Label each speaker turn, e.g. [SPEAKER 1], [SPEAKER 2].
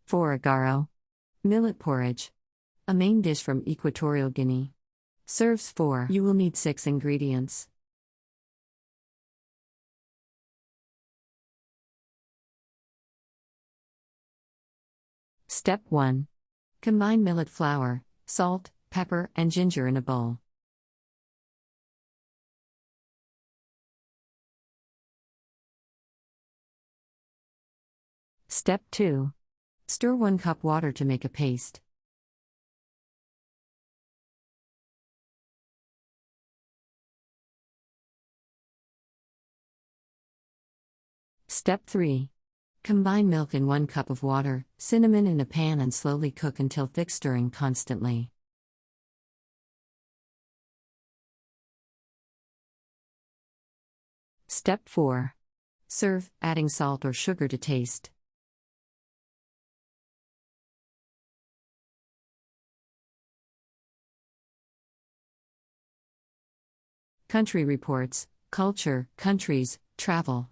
[SPEAKER 1] Fura Gero. Millet porridge. A main dish from Equatorial Guinea. Serves 4. You will need 6 ingredients. Step 1. Combine millet flour, salt, pepper, and ginger in a bowl. Step 2. Stir 1 cup water to make a paste. Step 3. Combine milk in 1 cup of water, cinnamon in a pan and slowly cook until thick, stirring constantly. Step 4. Serve, adding salt or sugar to taste. Country reports, culture, countries, travel.